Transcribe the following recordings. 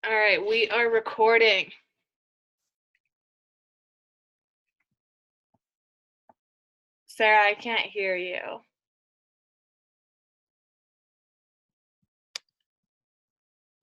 All right, we are recording. Sarah, I can't hear you.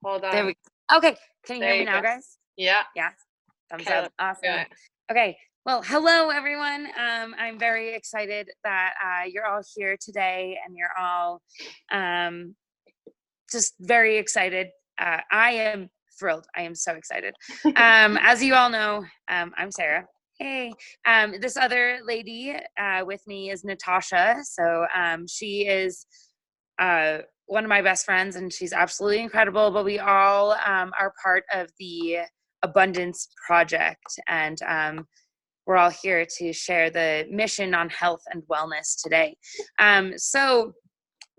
Hold There on. we Okay, can you There hear me you now, go. guys? Yeah. Yeah, thumbs Okay, up. let's do Awesome. it. Okay, well, hello everyone. I'm very excited that you're all here today, and you're all um, just very excited. I am thrilled. I am so excited. As you all know, I'm Sarah. Hey, this other lady with me is Nytashia. So she is one of my best friends, and she's absolutely incredible. But we all are part of the Abundance Project, and we're all here to share the mission on health and wellness today. So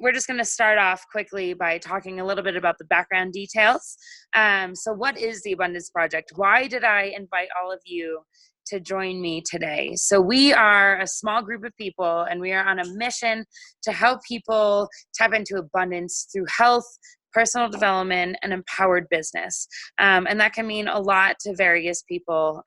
we're just going to start off quickly by talking a little bit about the background details. So what is the Abundance Project? Why did I invite all of you to join me today? So we are a small group of people, and we are on a mission to help people tap into abundance through health, personal development, and empowered business. And that can mean a lot to various people.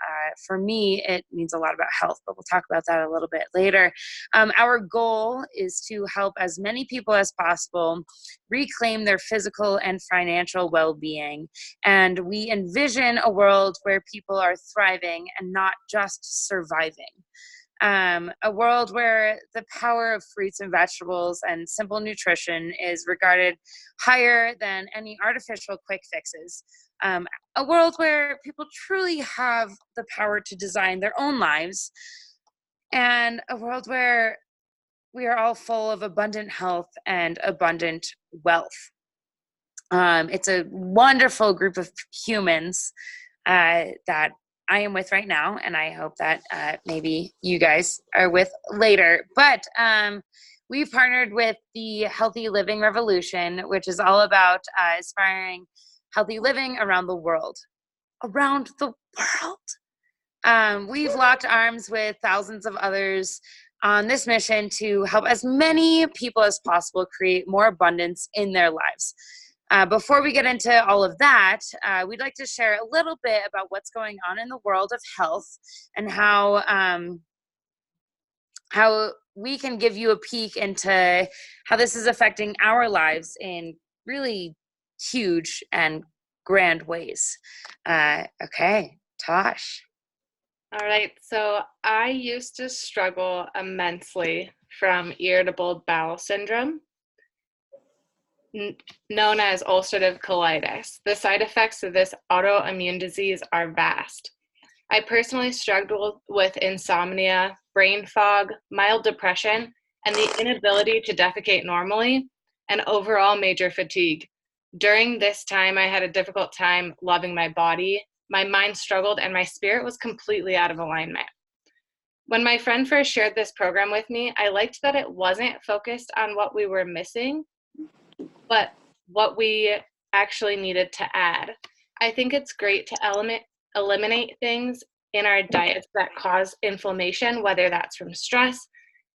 For me, it means a lot about health, but we'll talk about that a little bit later. Our goal is to help as many people as possible reclaim their physical and financial well-being. And we envision a world where people are thriving and not just surviving. A world where the power of fruits and vegetables and simple nutrition is regarded higher than any artificial quick fixes. A world where people truly have the power to design their own lives, and a world where we are all full of abundant health and abundant wealth. It's a wonderful group of humans that I am with right now, and I hope that maybe you guys are with later. But we've partnered with the Healthy Living Revolution, which is all about inspiring healthy living around the world. Around the world. We've locked arms with thousands of others on this mission to help as many people as possible create more abundance in their lives. Before we get into all of that, we'd like to share a little bit about what's going on in the world of health, and how we can give you a peek into how this is affecting our lives in really huge and grand ways. Okay, Tosh. All right, so I used to struggle immensely from irritable bowel syndrome, known as ulcerative colitis. The side effects of this autoimmune disease are vast. I personally struggled with insomnia, brain fog, mild depression, and the inability to defecate normally, and overall major fatigue. During this time, I had a difficult time loving my body. My mind struggled, and my spirit was completely out of alignment. When my friend first shared this program with me, I liked that it wasn't focused on what we were missing, but what we actually needed to add. I think it's great to eliminate things in our diets that cause inflammation, whether that's from stress,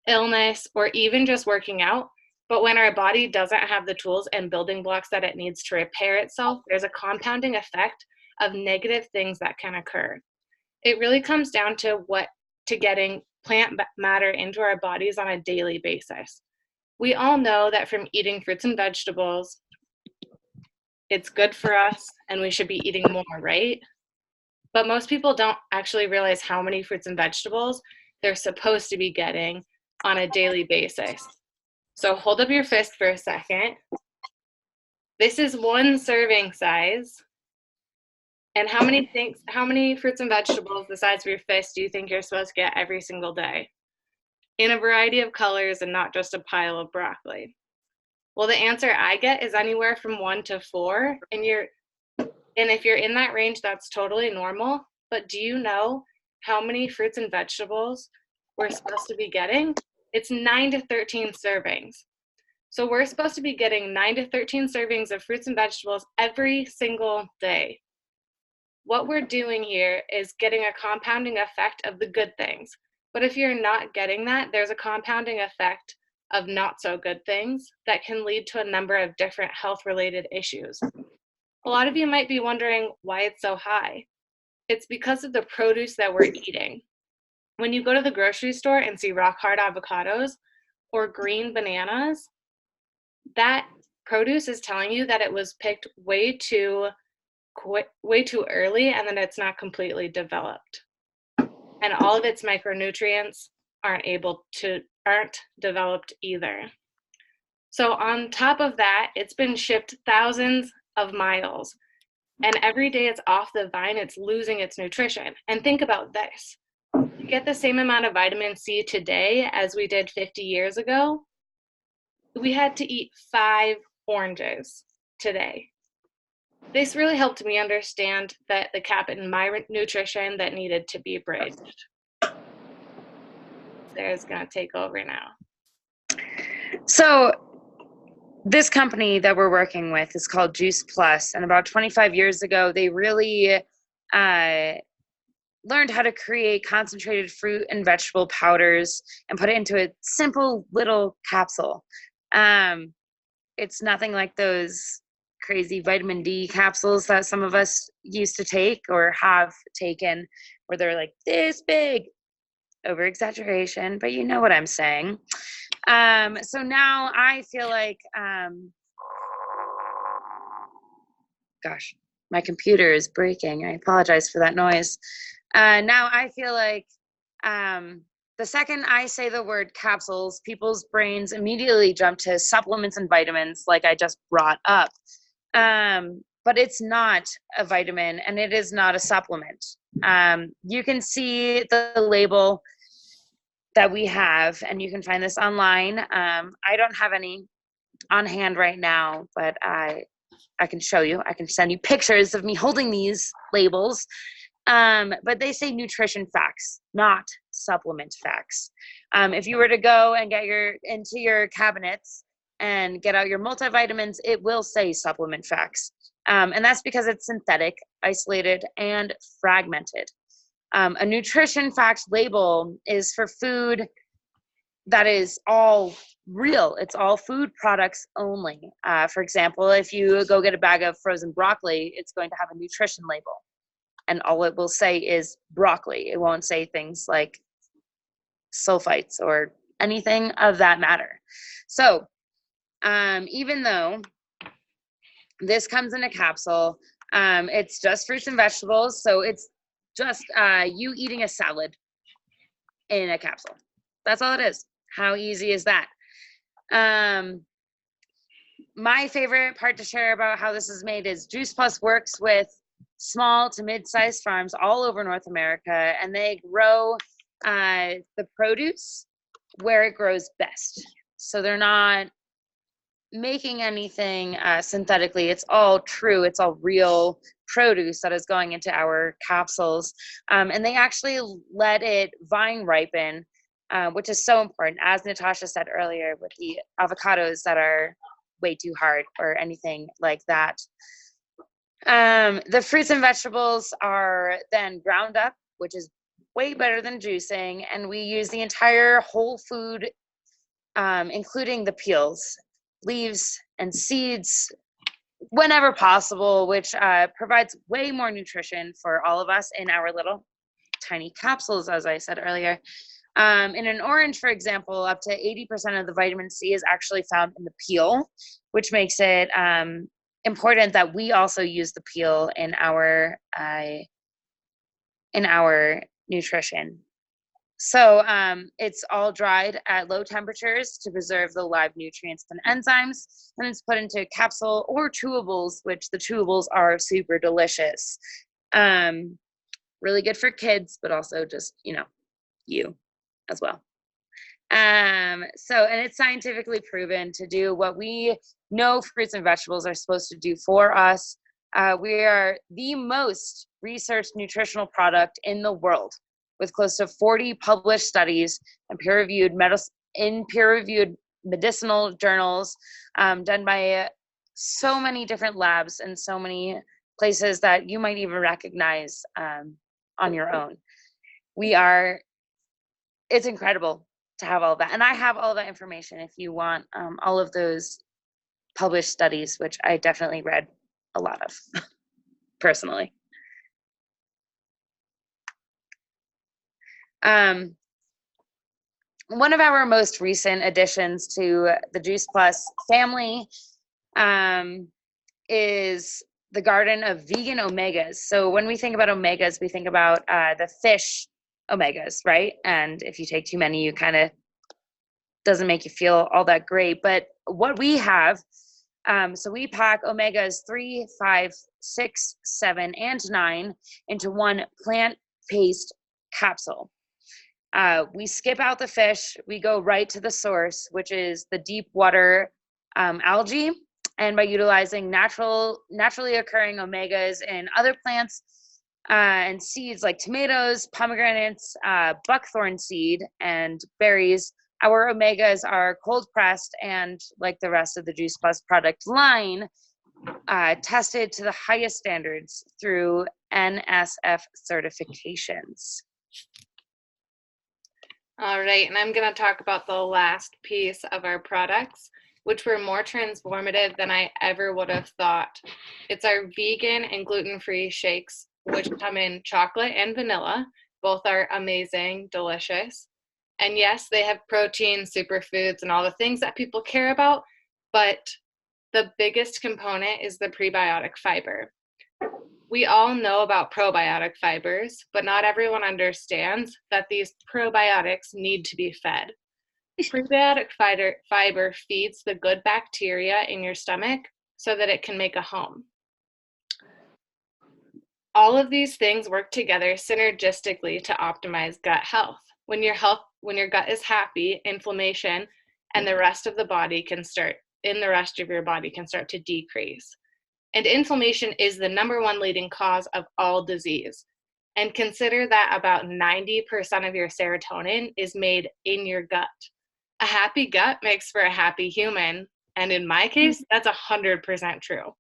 illness, or even just working out. But when our body doesn't have the tools and building blocks that it needs to repair itself, there's a compounding effect of negative things that can occur. It really comes down to getting plant matter into our bodies on a daily basis. We all know that from eating fruits and vegetables, it's good for us and we should be eating more, right? But most people don't actually realize how many fruits and vegetables they're supposed to be getting on a daily basis. So hold up your fist for a second. This is one serving size. And how many fruits and vegetables the size of your fist do you think you're supposed to get every single day? In a variety of colors and not just a pile of broccoli. Well, the answer I get is anywhere from 1 to 4, and if you're in that range, that's totally normal. But do you know how many fruits and vegetables we're supposed to be getting? It's 9 to 13 servings. So we're supposed to be getting 9 to 13 servings of fruits and vegetables every single day. What we're doing here is getting a compounding effect of the good things. But if you're not getting that, there's a compounding effect of not so good things that can lead to a number of different health-related issues. A lot of you might be wondering why it's so high. It's because of the produce that we're eating. When you go to the grocery store and see rock hard avocados or green bananas, that produce is telling you that it was picked way too early and that it's not completely developed. And all of its micronutrients aren't developed either. So on top of that, it's been shipped thousands of miles. And every day it's off the vine, it's losing its nutrition. And think about this. To get the same amount of vitamin C today as we did 50 years ago, we had to eat 5 oranges today. This really helped me understand that the gap in my nutrition that needed to be bridged. Sarah's gonna take over now. So this company that we're working with is called Juice Plus, and about 25 years ago, they really learned how to create concentrated fruit and vegetable powders and put it into a simple little capsule. It's nothing like those crazy vitamin D capsules that some of us used to take or have taken, where they're like this big. Over exaggeration, but you know what I'm saying. So now I feel like, gosh, my computer is breaking. I apologize for that noise. Now I feel like the second I say the word capsules, people's brains immediately jump to supplements and vitamins, like I just brought up. But it's not a vitamin and it is not a supplement. You can see the label that we have, and you can find this online. I don't have any on hand right now, but I can show you. I can send you pictures of me holding these labels. But they say nutrition facts, not supplement facts. If you were to go and get into your cabinets and get out your multivitamins, it will say supplement facts. And that's because it's synthetic, isolated, and fragmented. A nutrition facts label is for food that is all real. It's all food products only. For example, if you go get a bag of frozen broccoli, it's going to have a nutrition label. And all it will say is broccoli. It won't say things like sulfites or anything of that matter. So even though this comes in a capsule, it's just fruits and vegetables. So it's just you eating a salad in a capsule. That's all it is. How easy is that? My favorite part to share about how this is made is Juice Plus works with small to mid-sized farms all over North America, and they grow the produce where it grows best. So they're not making anything synthetically. It's all true. It's all real produce that is going into our capsules. And they actually let it vine ripen, which is so important. As Nytashia said earlier, with the avocados that are way too hard or anything like that. The fruits and vegetables are then ground up, which is way better than juicing. And we use the entire whole food, including the peels, leaves, and seeds whenever possible, which provides way more nutrition for all of us in our little tiny capsules, as I said earlier. In an orange, for example, up to 80% of the vitamin C is actually found in the peel, which makes it important that we also use the peel in our nutrition. So it's all dried at low temperatures to preserve the live nutrients and enzymes, and it's put into a capsule or chewables, which the chewables are super delicious. Really good for kids, but also just, you as well. And it's scientifically proven to do what we know fruits and vegetables are supposed to do for us. We are the most researched nutritional product in the world, with close to 40 published studies and peer-reviewed medicinal journals, done by so many different labs and so many places that you might even recognize on your own. It's incredible to have all that. And I have all that information if you want all of those published studies, which I definitely read a lot of, personally. One of our most recent additions to the Juice Plus family is the garden of vegan omegas. So when we think about omegas, we think about the fish omegas, right? And if you take too many, you kind of doesn't make you feel all that great. But what we have, so we pack omegas 3, 5, 6, 7, and 9 into one plant-based capsule. We skip out the fish. We go right to the source, which is the deep water algae. And by utilizing naturally occurring omegas in other plants and seeds like tomatoes, pomegranates, buckthorn seed, and berries, our omegas are cold pressed and, like the rest of the Juice Plus product line, tested to the highest standards through NSF certifications. All right, and I'm going to talk about the last piece of our products, which were more transformative than I ever would have thought. It's our vegan and gluten-free shakes, which come in chocolate and vanilla. Both are amazing, delicious. And yes, they have protein, superfoods, and all the things that people care about, but the biggest component is the prebiotic fiber. We all know about probiotic fibers, but not everyone understands that these probiotics need to be fed. Prebiotic fiber feeds the good bacteria in your stomach so that it can make a home. All of these things work together synergistically to optimize gut health. When your gut is happy, inflammation and the rest of your body can start to decrease. And inflammation is the #1 leading cause of all disease. And consider that about 90% of your serotonin is made in your gut. A happy gut makes for a happy human. And in my case, that's 100% true.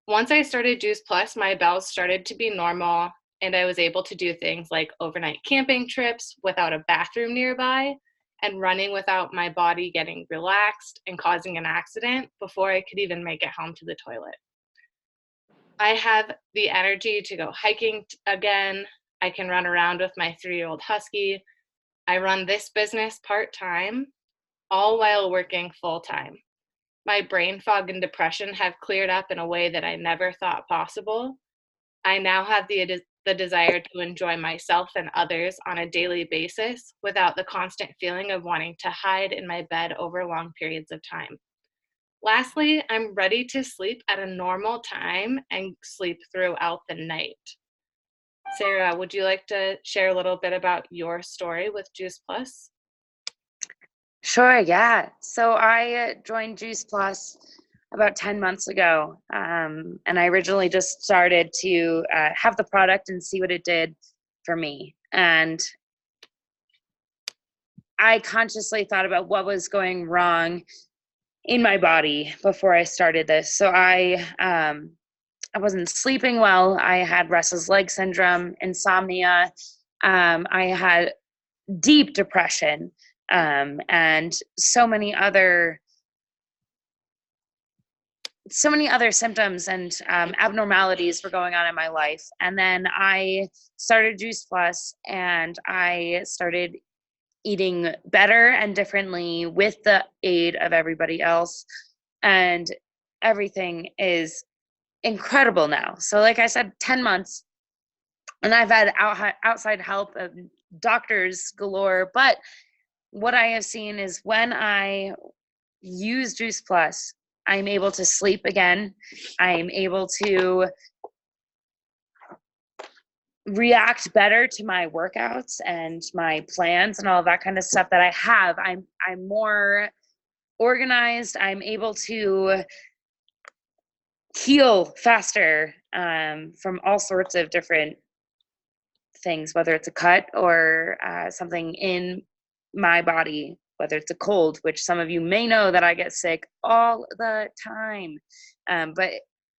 Once I started Juice Plus, my bowels started to be normal, and I was able to do things like overnight camping trips without a bathroom nearby, and running without my body getting relaxed and causing an accident before I could even make it home to the toilet. I have the energy to go hiking again. I can run around with my 3-year-old husky. I run this business part-time, all while working full-time. My brain fog and depression have cleared up in a way that I never thought possible. I now have the desire to enjoy myself and others on a daily basis without the constant feeling of wanting to hide in my bed over long periods of time. Lastly, I'm ready to sleep at a normal time and sleep throughout the night. Sarah, would you like to share a little bit about your story with Juice Plus? Sure, yeah. So I joined Juice Plus about 10 months ago. And I originally just started to have the product and see what it did for me. And I consciously thought about what was going wrong in my body before I started this. So I wasn't sleeping well. I had restless leg syndrome, insomnia. I had deep depression, and so many other symptoms and abnormalities were going on in my life. And then I started Juice Plus, and I started eating better and differently with the aid of everybody else. And everything is incredible now. So like I said, 10 months, and I've had outside help of doctors galore. But what I have seen is when I use Juice Plus, I'm able to sleep again. I'm able to react better to my workouts and my plans and all that kind of stuff that I have. I'm more organized. I'm able to heal faster from all sorts of different things, whether it's a cut or something in my body, whether it's a cold, which some of you may know that I get sick all the time. But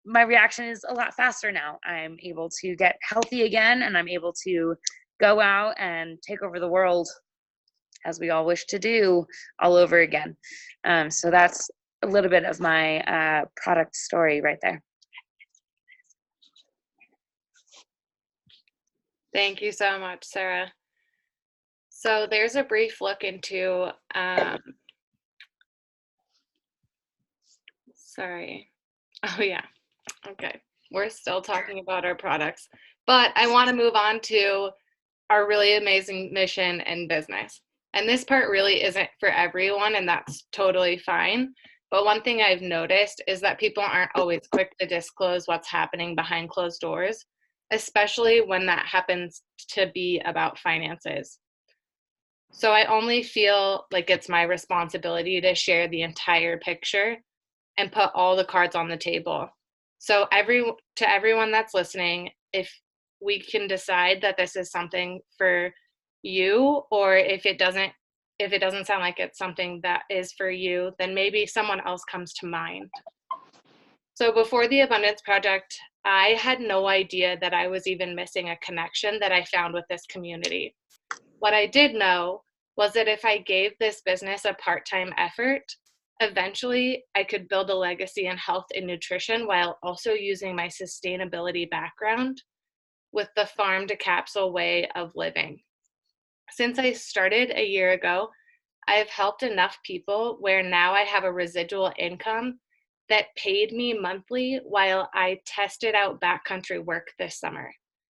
my reaction is a lot faster now. I'm able to get healthy again, and I'm able to go out and take over the world, as we all wish to do, all over again. So that's a little bit of my product story right there. Thank you so much, Sarah. So there's a brief look into, sorry. Oh yeah, okay. We're still talking about our products, but I want to move on to our really amazing mission and business. And this part really isn't for everyone, and that's totally fine. But one thing I've noticed is that people aren't always quick to disclose what's happening behind closed doors, especially when that happens to be about finances. So I only feel like it's my responsibility to share the entire picture and put all the cards on the table. So to everyone that's listening, if we can decide that this is something for you, or if it doesn't sound like it's something that is for you, then maybe someone else comes to mind. So before the Abundance Project, I had no idea that I was even missing a connection that I found with this community. What I did know was that if I gave this business a part-time effort, eventually I could build a legacy in health and nutrition while also using my sustainability background with the farm to capsule way of living. Since I started a year ago, I've helped enough people where now I have a residual income that paid me monthly while I tested out backcountry work this summer.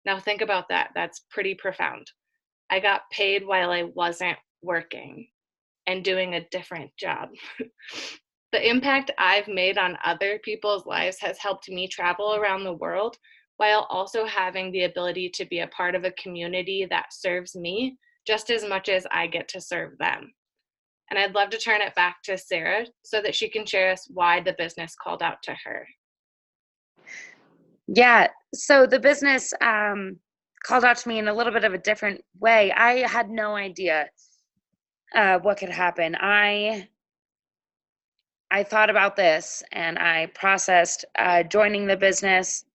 Now think about that. That's pretty profound. I got paid while I wasn't working and doing a different job. The impact I've made on other people's lives has helped me travel around the world while also having the ability to be a part of a community that serves me just as much as I get to serve them. And I'd love to turn it back to Sarah so that she can share us why the business called out to her. Yeah. So the business called out to me in a little bit of a different way. I had no idea what could happen. I thought about this and I processed joining the business,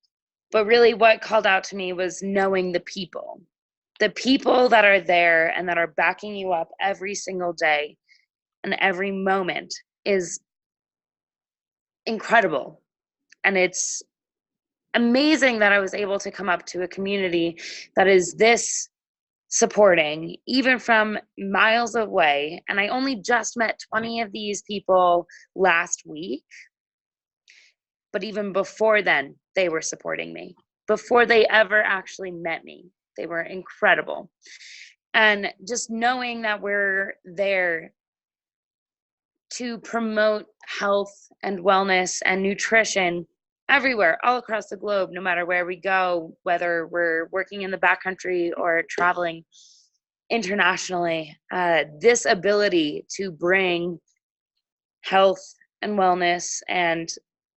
but really what called out to me was knowing the people that are there and that are backing you up every single day and every moment is incredible. And it's amazing that I was able to come up to a community that is this supporting, even from miles away. And I only just met 20 of these people last week. But even before then, they were supporting me. Before they ever actually met me, they were incredible. And just knowing that we're there to promote health and wellness and nutrition everywhere, all across the globe, no matter where we go, whether we're working in the backcountry or traveling internationally, this ability to bring health and wellness and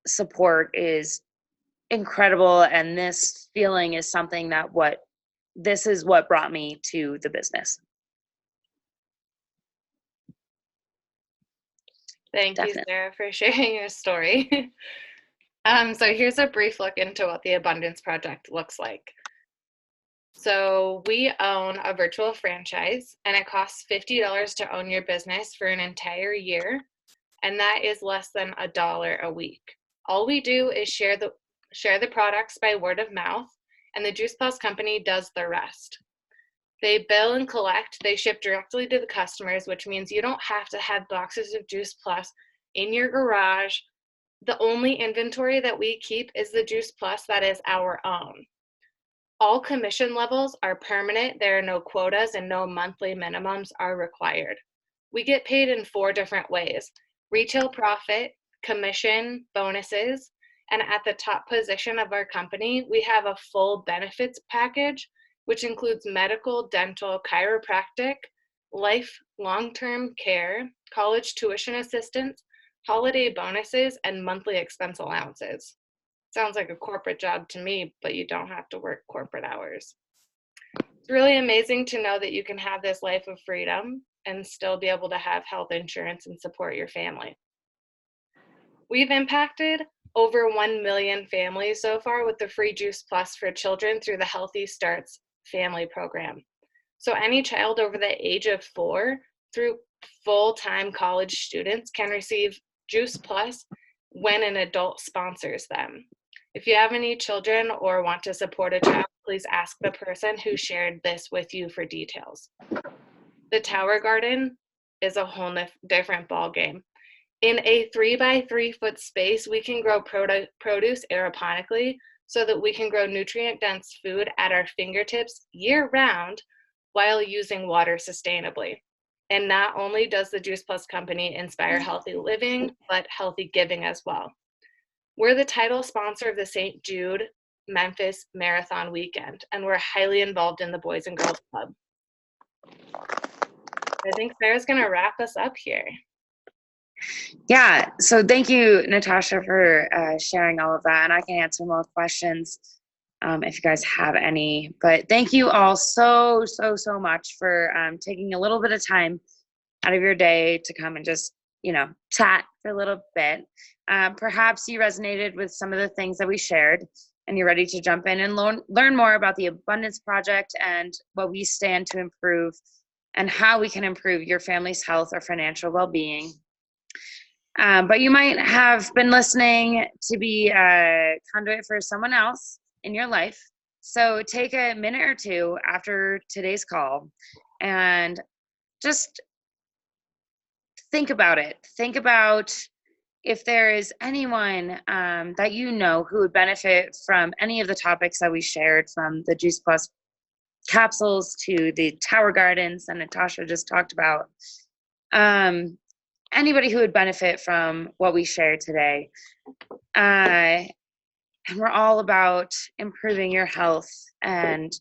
support is incredible. And this feeling is something that this is what brought me to the business. Thank Definitely. you, Sarah, for sharing your story. So here's a brief look into what the Abundance Project looks like. So we own a virtual franchise, and it costs $50 to own your business for an entire year, and that is less than $1 a week. All we do is share the products by word of mouth, and the Juice Plus company does the rest. They bill and collect, they ship directly to the customers, which means you don't have to have boxes of Juice Plus in your garage. The only inventory that we keep is the Juice Plus that is our own. All commission levels are permanent. There are no quotas and no monthly minimums are required. We get paid in 4 different ways: retail profit, commission, bonuses, and at the top position of our company, we have a full benefits package, which includes medical, dental, chiropractic, life, long-term care, college tuition assistance, holiday bonuses, and monthly expense allowances. Sounds like a corporate job to me, but you don't have to work corporate hours. It's really amazing to know that you can have this life of freedom and still be able to have health insurance and support your family. We've impacted over 1 million families so far with the free Juice Plus for children through the Healthy Starts family program. So any child over the age of 4 through full-time college students can receive Juice Plus when an adult sponsors them. If you have any children or want to support a child, please ask the person who shared this with you for details. The tower garden is a whole different ballgame. In a 3 by 3 foot space, we can grow produce aeroponically so that we can grow nutrient-dense food at our fingertips year-round while using water sustainably. And not only does the Juice Plus company inspire healthy living, but healthy giving as well. We're the title sponsor of the St. Jude Memphis Marathon Weekend, and we're highly involved in the Boys and Girls Club. I think Sarah's going to wrap us up here. Yeah, so thank you, Nytashia, for sharing all of that, and I can answer more questions if you guys have any. But thank you all so much for taking a little bit of time out of your day to come and just, chat for a little bit. Perhaps you resonated with some of the things that we shared, and you're ready to jump in and learn more about the Abundance Project and what we stand to improve and how we can improve your family's health or financial well-being. But you might have been listening to be a conduit for someone else in your life. So take a minute or two after today's call and just think about it. Think about if there is anyone that you know who would benefit from any of the topics that we shared, from the Juice Plus capsules to the tower gardens that Nytashia just talked about. Anybody who would benefit from what we shared today. And we're all about improving your health and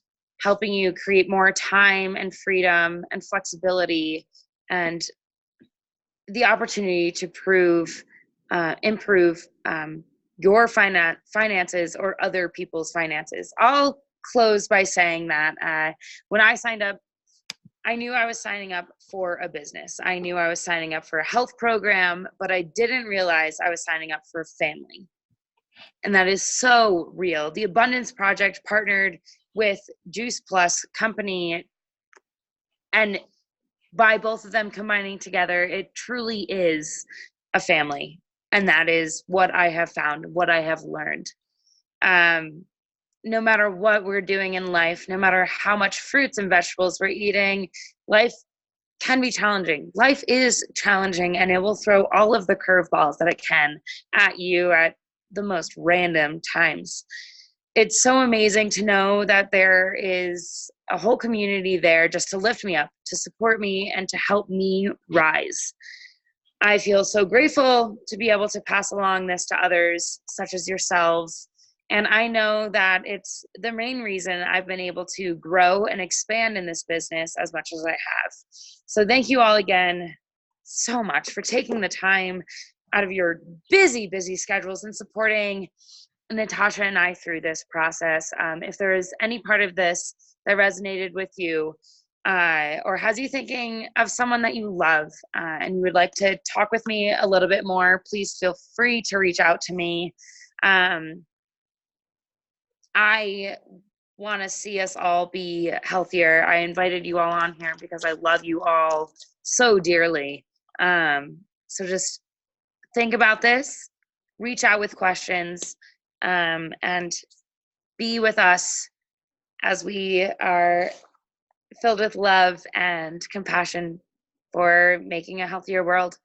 helping you create more time and freedom and flexibility and the opportunity to improve your finances or other people's finances. I'll close by saying that when I signed up, I knew I was signing up for a business. I knew I was signing up for a health program, but I didn't realize I was signing up for family. And that is so real. The Abundance Project partnered with Juice Plus company, and by both of them combining together, it truly is a family. And that is what I have found, what I have learned. No matter what we're doing in life, no matter how much fruits and vegetables we're eating, life can be challenging. Life is challenging, and it will throw all of the curveballs that it can at you at the most random times. It's so amazing to know that there is a whole community there just to lift me up, to support me, and to help me rise. I feel so grateful to be able to pass along this to others, such as yourselves. And I know that it's the main reason I've been able to grow and expand in this business as much as I have. So thank you all again so much for taking the time out of your busy schedules and supporting Nytashia and I through this process. If there is any part of this that resonated with you, or has you thinking of someone that you love and you would like to talk with me a little bit more, please feel free to reach out to me. I want to see us all be healthier. I invited you all on here because I love you all so dearly. So just think about this, reach out with questions, and be with us as we are filled with love and compassion for making a healthier world.